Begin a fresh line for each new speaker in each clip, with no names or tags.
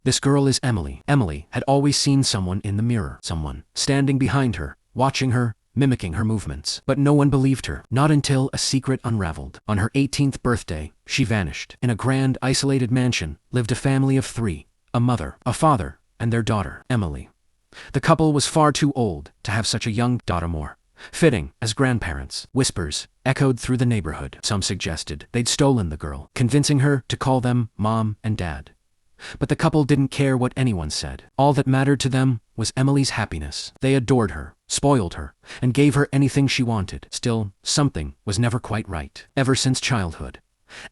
This girl is Emily. Emily had always seen someone in the mirror, someone standing behind her, watching her, mimicking her movements. But no one believed her, not until a secret unraveled. On her 18th birthday, she vanished. In a grand, isolated mansion lived a family of 3, a mother, a father, and their daughter, Emily. The couple was far too old to have such a young daughter, more fitting as grandparents. Whispers echoed through the neighborhood. Some suggested they'd stolen the girl, convincing her to call them Mom and Dad. But the couple didn't care what anyone said. All that mattered to them was Emily's happiness. They adored her, spoiled her, and gave her anything she wanted. Still, something was never quite right. Ever since childhood,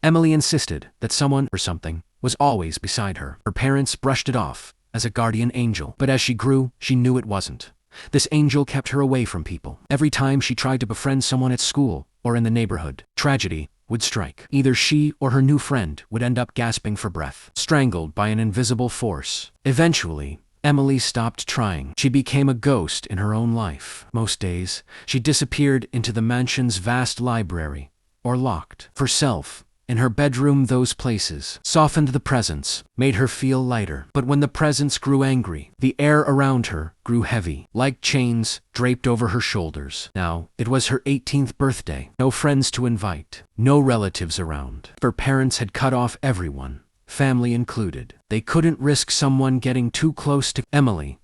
Emily insisted that someone or something was always beside her. Her parents brushed it off as a guardian angel. But as she grew, she knew it wasn't. This angel kept her away from people. Every time she tried to befriend someone at school or in the neighborhood, tragedy would strike. Either she or her new friend would end up gasping for breath, strangled by an invisible force. Eventually, Emily stopped trying. She became a ghost in her own life. Most days, she disappeared into the mansion's vast library, or locked herself in her bedroom. Those places softened the presence, made her feel lighter. But when the presence grew angry, the air around her grew heavy, like chains draped over her shoulders. Now, it was her 18th birthday. No friends to invite, no relatives around. Her parents had cut off everyone, family included. They couldn't risk someone getting too close to Emily.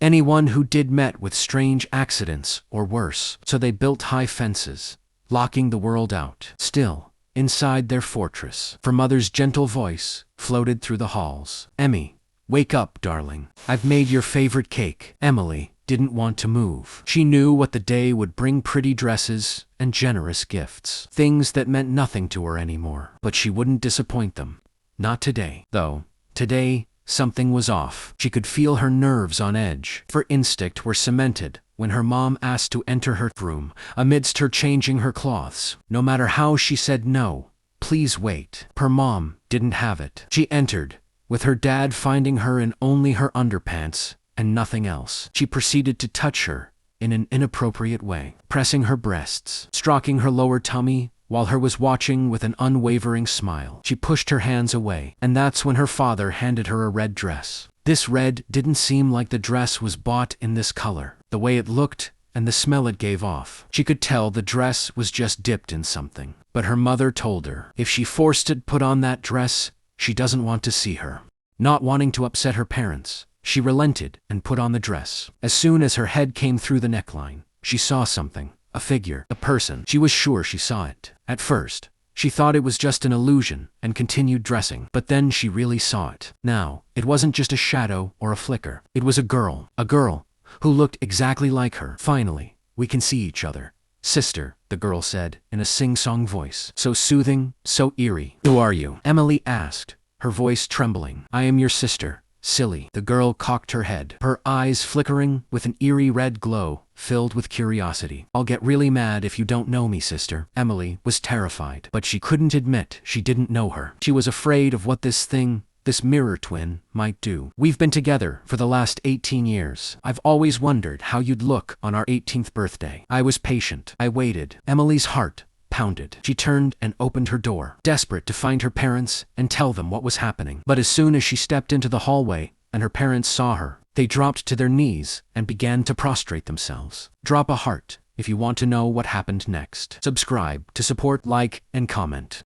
Anyone who did met with strange accidents or worse. So they built high fences, locking the world out. Still, inside their fortress, her mother's gentle voice floated through the halls. "Emmy, wake up, darling. I've made your favorite cake." Emily didn't want to move. She knew what the day would bring: pretty dresses and generous gifts. Things that meant nothing to her anymore. But she wouldn't disappoint them. Not today. Though, today, something was off. She could feel her nerves on edge. Her instinct were cemented when her mom asked to enter her room, amidst her changing her clothes. No matter how she said no, "Please wait," her mom didn't have it. She entered, with her dad finding her in only her underpants and nothing else. She proceeded to touch her in an inappropriate way, pressing her breasts, stroking her lower tummy, while her was watching with an unwavering smile. She pushed her hands away, and that's when her father handed her a red dress. This red didn't seem like the dress was bought in this color. The way it looked and the smell it gave off, she could tell the dress was just dipped in something. But her mother told her if she forced it put on that dress, she doesn't want to see her. Not wanting to upset her parents, she relented and put on the dress. As soon as her head came through the neckline, she saw something. A figure, a person. She was sure she saw it. At first, she thought it was just an illusion and continued dressing. But then she really saw it. Now, it wasn't just a shadow or a flicker. It was a girl who looked exactly like her. "Finally, we can see each other, sister," the girl said in a sing-song voice. So soothing, so eerie. "Who are you?" Emily asked, her voice trembling. "I am your sister, silly." The girl cocked her head, her eyes flickering with an eerie red glow, filled with curiosity. "I'll get really mad if you don't know me, sister." Emily was terrified, but she couldn't admit she didn't know her. She was afraid of what this mirror twin, might do. "We've been together for the last 18 years. I've always wondered how you'd look on our 18th birthday. I was patient. I waited." Emily's heart pounded. She turned and opened her door, desperate to find her parents and tell them what was happening. But as soon as she stepped into the hallway and her parents saw her, they dropped to their knees and began to prostrate themselves. Drop a heart if you want to know what happened next. Subscribe to support, like, and comment.